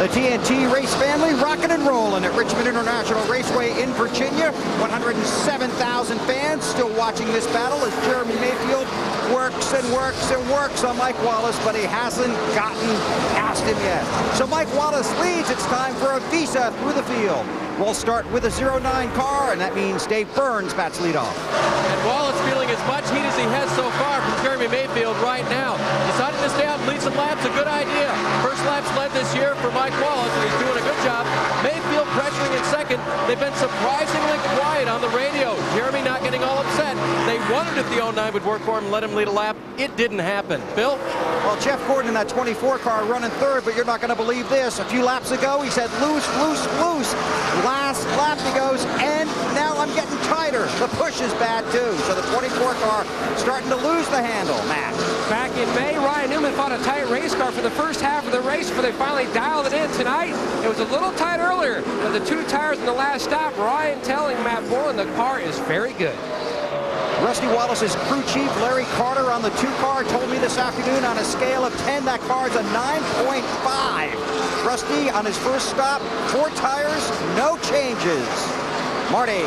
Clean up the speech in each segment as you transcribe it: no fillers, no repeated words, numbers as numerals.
The TNT race family rocking and rolling at Richmond International Raceway in Virginia. 107,000 fans still watching this battle as Jeremy Mayfield works and works and works on Mike Wallace, but he hasn't gotten past him yet. So Mike Wallace leads. It's time for a visa through the field. We'll start with a 09 car, and that means Dave Burns bats lead off. And Wallace feeling as much heat as he has so far from Jeremy Mayfield right now. Decided to stay out and lead some laps, a good idea. First laps led this year for Mike Wallace, and he's doing a good job. Mayfield pressuring in second. They've been surprisingly quiet on the radio. Jeremy not getting all upset. They wondered if the 09 would work for him and let him lead a lap. It didn't happen. Bill? Well, Jeff Gordon in that 24 car running third, but you're not going to believe this. A few laps ago, he said, loose, loose, loose. Last lap he goes, and now I'm getting tighter. The push is bad too. So the 24 car starting to lose the handle. Matt. Back in May, Ryan Newman fought a tight race car for the first half of the race before they finally dialed it in tonight. It was a little tight earlier, but the two tires in the last stop, Ryan telling Matt Bourne the car is very good. Rusty Wallace's crew chief, Larry Carter, on the 2-car, told me this afternoon on a scale of 10, that car's a 9.5. Rusty on his first stop, 4 tires, no changes. Marty.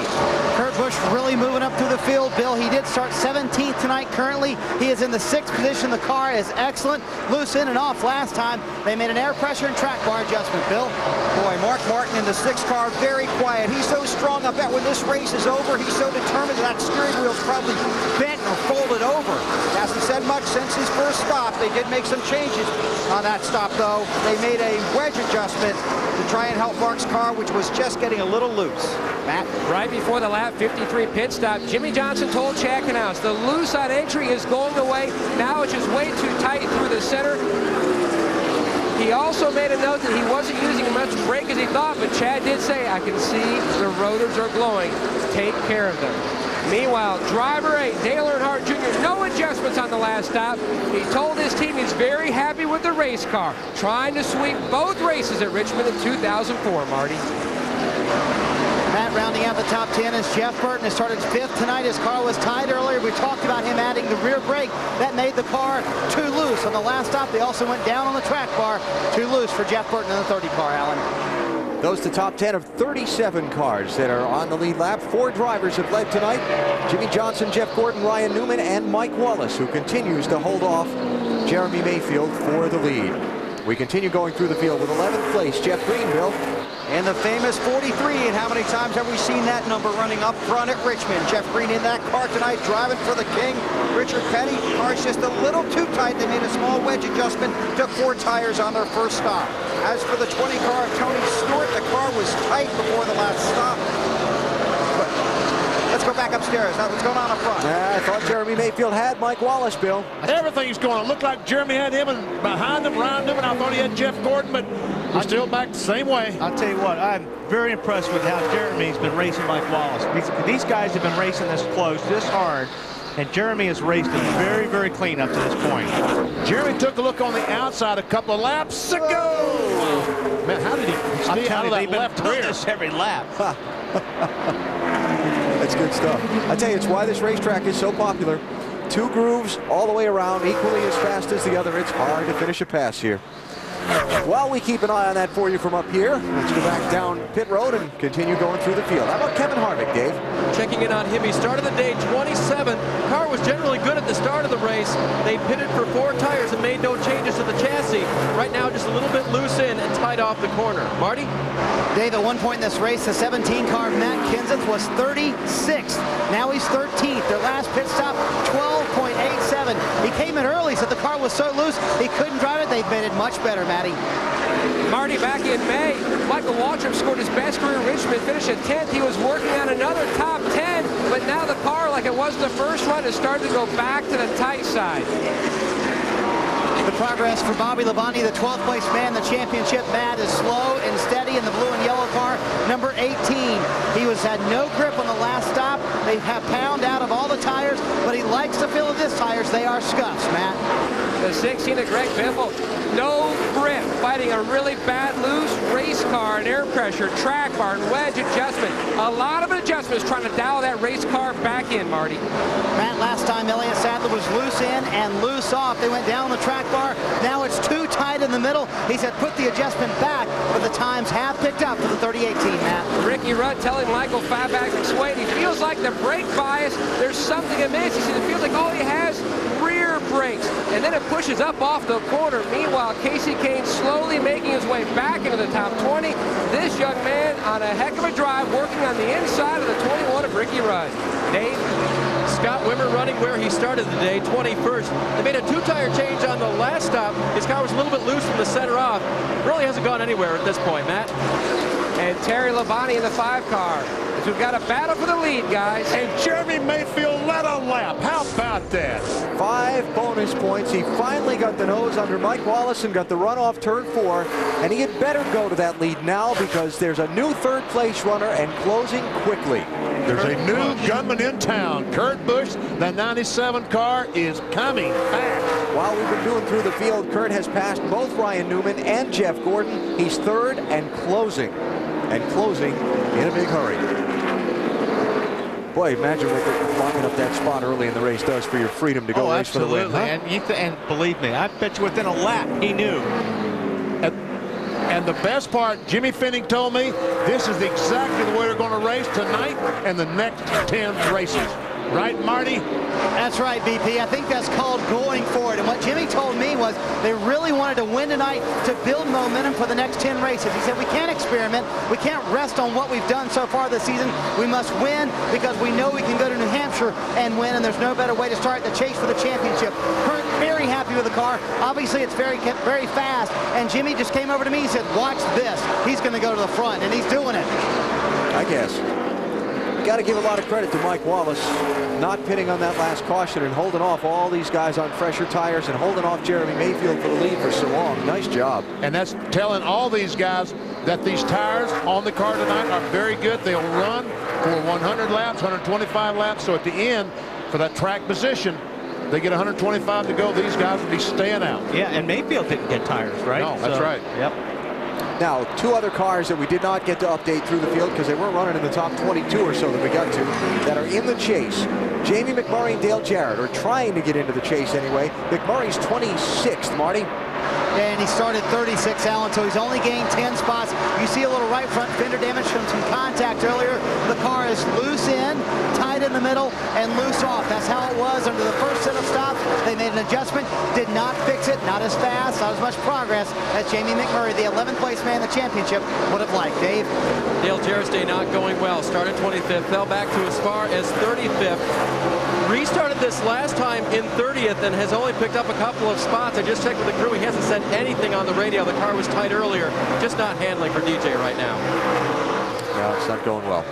Kurt Busch really moving up through the field. Bill, he did start 17th tonight. Currently, he is in the 6th position. The car is excellent. Loose in and off last time. They made an air pressure and track bar adjustment. Bill? Boy, Mark Martin in the 6th car, very quiet. He's so strong. I bet when this race is over, he's so determined that steering wheel's probably bent or folded over. Hasn't said much since his first stop. They did make some changes on that stop, though. They made a wedge adjustment to try and help Mark's car, which was just getting a little loose. Matt? Right before the lap 53 pit stop, Jimmy Johnson told Chad Knaus the loose on entry is going away. Now it's just way too tight through the center. He also made a note that he wasn't using as much brake as he thought, but Chad did say, I can see the rotors are glowing. Take care of them. Meanwhile, driver 8, Dale Earnhardt Jr., no adjustments on the last stop. He told his team he's very happy with the race car, trying to sweep both races at Richmond in 2004, Marty. Matt, rounding out the top 10 is Jeff Burton, has started 5th tonight. His car was tied earlier. We talked about him adding the rear brake. That made the car too loose. On the last stop, they also went down on the track bar. Too loose for Jeff Burton in the 30 car, Alan. Those to top 10 of 37 cars that are on the lead lap. 4 drivers have led tonight. Jimmy Johnson, Jeff Gordon, Ryan Newman, and Mike Wallace, who continues to hold off Jeremy Mayfield for the lead. We continue going through the field with 11th place, Jeff Greenville. And the famous 43, and how many times have we seen that number running up front at Richmond? Jeff Green in that car tonight, driving for the king. Richard Petty, car's just a little too tight. They made a small wedge adjustment, took 4 tires on their first stop. As for the 20 car of Tony Stewart, the car was tight before the last stop. But let's go back upstairs. Now, what's going on up front? I thought Jeremy Mayfield had Mike Wallace, Bill. Everything's going. It looked like Jeremy had him, and behind him, Ryan Newman, I thought he had Jeff Gordon, but we're still back the same way. I'll tell you what, I'm very impressed with how Jeremy's been racing Mike Wallace. These guys have been racing this close, this hard, and Jeremy has raced it very, very clean up to this point. Jeremy took a look on the outside a couple of laps ago. Man, how did he stay out of that left rear? This every lap. That's good stuff. I tell you, it's why this racetrack is so popular. 2 grooves all the way around, equally as fast as the other. It's hard to finish a pass here. While we keep an eye on that for you from up here, let's go back down pit road and continue going through the field. How about Kevin Harvick, Dave? Checking in on him. He started the day 27. Car was generally good at the start of the race. They pitted for 4 tires and made no changes to the chassis. Right now, just a little bit loose in and tied off the corner. Marty? Dave, at one point in this race, the 17 car Matt Kenseth was 36th. Now he's 13th. Their last pit stop, 12.87. He came in early, so the car was so loose, he couldn't drive it. They've made it much better, Matty. Marty, back in May, Michael Waltrip scored his best career in Richmond, finished at 10th. He was working on another top 10, but now the car, like it was in the first run, has started to go back to the tight side. The progress for Bobby Labonte, the 12th place man, the championship. Matt is slow and steady in the blue and yellow car, number 18. He had no grip on the last stop. They have pound out of all the tires, but he likes the feel of his tires. They are scuffs, Matt. The 16 of Greg Biffle, no grip. fighting a really bad loose race car, and air pressure, track bar, and wedge adjustment. A lot of adjustments trying to dial that race car back in, Marty. Matt, last time Elliott Sadler was loose in and loose off. They went down the track bar. Now it's too tight in the middle. He said put the adjustment back, but the times have picked up for the 38 team, Matt. Ricky Rudd telling Michael Faback McSwade he feels like the brake bias, there's something amiss. He says it feels like all he has rear brakes, and then it pushes up off the corner. Meanwhile, Casey Kane slowly making his way back into the top 20. This young man on a heck of a drive, working on the inside of the 21 of Ricky Rudd. Dave? Scott Wimmer running where he started the day, 21st. They made a 2-tire change on the last stop. His car was a little bit loose from the center off. Really hasn't gone anywhere at this point, Matt. And Terry Labonte in the 5 car. So we've got a battle for the lead, guys. And Jeremy Mayfield led a lap. How about that? 5 bonus points. He finally got the nose under Mike Wallace and got the run off turn 4. And he had better go to that lead now because there's a new 3rd place runner and closing quickly. There's a new gunman in town. Kurt Busch, the 97 car, is coming fast. While we've been doing through the field, Kurt has passed both Ryan Newman and Jeff Gordon. He's 3rd and closing in a big hurry. Boy, imagine what locking up that spot early in the race does for your freedom to go race for the win. Huh? And believe me, I bet you within a lap he knew. And the best part, Jimmy Finning told me, this is exactly the way we're going to race tonight and the next 10 races. Right, Marty? That's right, BP. I think that's called going for it. And what Jimmy told me was they really wanted to win tonight to build momentum for the next 10 races. He said we can't experiment. We can't rest on what we've done so far this season. We must win because we know we can go to New Hampshire and win, and there's no better way to start the chase for the championship. Kurt very happy with the car. Obviously, it's very fast. And Jimmy just came over to me. He said, watch this. He's going to go to the front, and he's doing it. I guess. Got to give a lot of credit to Mike Wallace not pitting on that last caution and holding off all these guys on fresher tires and holding off Jeremy Mayfield for the lead for so long. Nice job. And that's telling all these guys that these tires on the car tonight are very good. They'll run for 100 laps, 125 laps. So at the end, for that track position, they get 125 to go. These guys will be staying out. Yeah, and Mayfield didn't get tires, right? No, that's right. Yep. Now, 2 other cars that we did not get to update through the field because they weren't running in the top 22 or so that we got to, that are in the chase. Jamie McMurray and Dale Jarrett are trying to get into the chase anyway. McMurray's 26th, Marty. And he started 36, Alan, so he's only gained 10 spots. You see a little right front fender damage from some contact earlier. The car is loose in, tight in the middle, and loose off. That's how it was under the first set of stops. They made an adjustment, did not fix it, not as fast, not as much progress as Jamie McMurray, the 11th place man in the championship, would have liked. Dave? Dale Jarrett's day not going well. Started 25th, fell back to as far as 35th. Restarted this last time in 30th and has only picked up a couple of spots. I just checked with the crew. He hasn't said anything on the radio. The car was tight earlier. Just not handling for DJ right now. Yeah, it's not going well.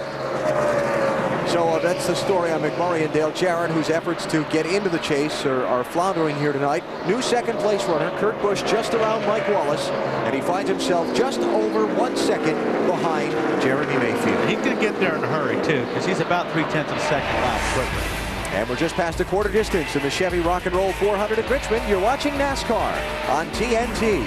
So that's the story on McMurray and Dale Jarrett, whose efforts to get into the chase are floundering here tonight. New 2nd place runner, Kurt Busch, just around Mike Wallace, and he finds himself just over 1 second behind Jeremy Mayfield. He could get there in a hurry, too, because he's about 3/10 of a second lap quicker. And we're just past a quarter distance in the Chevy Rock and Roll 400 at Richmond. You're watching NASCAR on TNT.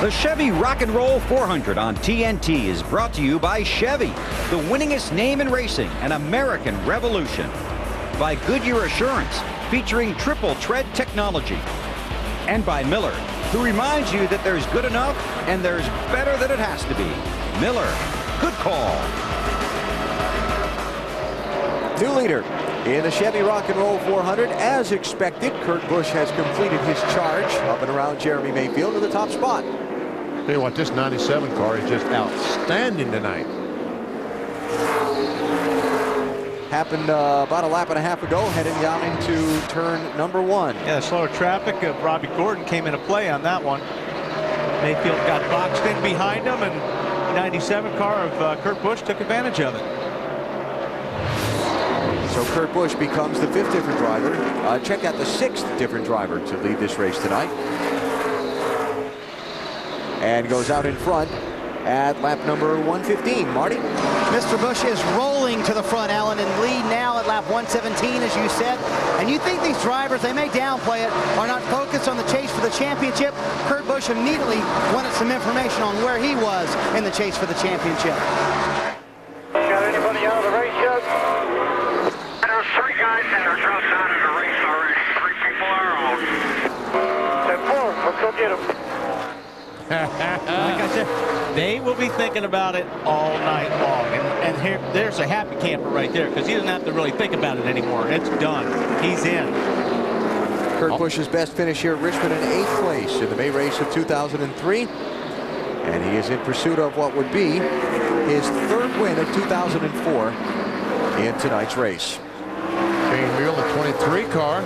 The Chevy Rock and Roll 400 on TNT is brought to you by Chevy, the winningest name in racing, an American revolution. By Goodyear Assurance, featuring triple tread technology. And by Miller, who reminds you that there's good enough and there's better than it has to be. Miller, good call. New leader in the Chevy Rock and Roll 400. As expected, Kurt Busch has completed his charge up and around Jeremy Mayfield to the top spot. Tell you what, this 97 car is just outstanding tonight. Happened about a lap and a half ago, heading down into turn number 1. Yeah, slower traffic. Robbie Gordon came into play on that one. Mayfield got boxed in behind him, and 97 car of Kurt Busch took advantage of it. So Kurt Busch becomes the 5th different driver. Check out the 6th different driver to lead this race tonight. And goes out in front at lap number 115. Marty? Mr. Busch is rolling to the front, Alan, and lead now at lap 117, as you said. And you think these drivers, they may downplay it, are not focused on the chase for the championship. Kurt Busch immediately wanted some information on where he was in the chase for the championship. Got anybody out of the race yet? There's 3 guys that are dropped out of the race already. 3 people are out. Then 4, let's go get them. Like I said, they will be thinking about it all night long. And here, there's a happy camper right there, because he doesn't have to really think about it anymore. It's done. He's in. Kurt Busch's best finish here at Richmond in 8th place in the May race of 2003. And he is in pursuit of what would be his 3rd win of 2004 in tonight's race. Shane Muir, the 23 car,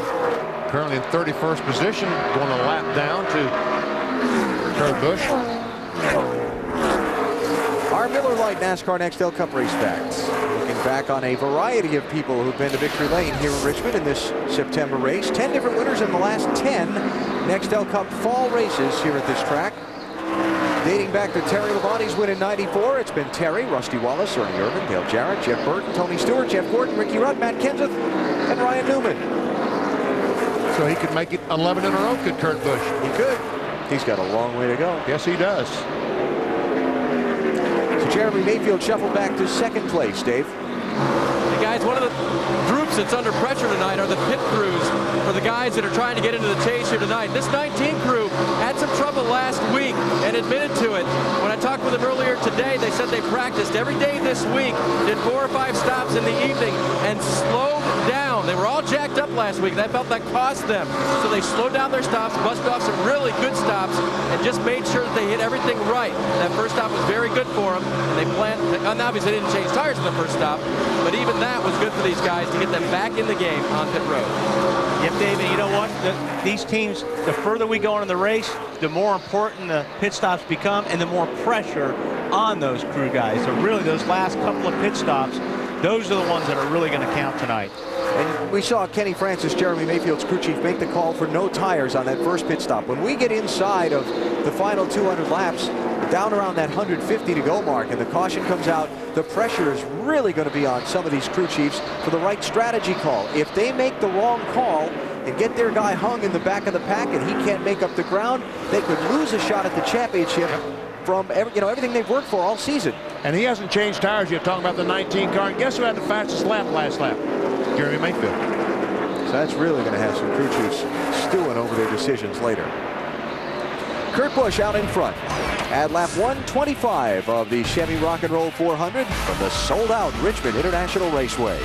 currently in 31st position, going a lap down to Kurt Busch. Our Miller Lite NASCAR Nextel Cup race facts. Looking back on a variety of people who've been to victory lane here in Richmond in this September race. 10 different winners in the last 10 Nextel Cup fall races here at this track. Dating back to Terry Labonte's win in '94, it's been Terry, Rusty Wallace, Ernie Irvin, Dale Jarrett, Jeff Burton, Tony Stewart, Jeff Gordon, Ricky Rudd, Matt Kenseth, and Ryan Newman. So he could make it 11 in a row, could Kurt Busch? He could. He's got a long way to go. Yes, he does. So Jeremy Mayfield shuffled back to 2nd place, Dave. Hey guys, one of the groups that's under pressure tonight are the pit crews for the guys that are trying to get into the chase here tonight. This 19 crew had some trouble last week and admitted to it. When I talked with them earlier today, they said they practiced every day this week, did 4 or 5 stops in the evening, and slowed down. They were all jacked up last week. That felt that cost them. So they slowed down their stops, busted off some really good stops, and just made sure that they hit everything right. That first stop was very good for them. And they planned, and obviously they didn't change tires in the first stop, but even that was good for these guys to get them back in the game on pit road. Yep, David, you know what? These teams, the further we go into the race, the more important the pit stops become and the more pressure on those crew guys. So really, those last couple of pit stops, those are the ones that are really going to count tonight. And we saw Kenny Francis, Jeremy Mayfield's crew chief, make the call for no tires on that first pit stop. When we get inside of the final 200 laps, down around that 150 to go mark, and the caution comes out, the pressure is really going to be on some of these crew chiefs for the right strategy call. If they make the wrong call and get their guy hung in the back of the pack and he can't make up the ground, they could lose a shot at the championship from everything they've worked for all season. And he hasn't changed tires yet, talking about the 19 car. And guess who had the fastest lap last lap? Jeremy Mayfield. So that's really going to have some crew chiefs stewing over their decisions later. Kurt Busch out in front at lap 125 of the Chevy Rock and Roll 400 from the sold-out Richmond International Raceway.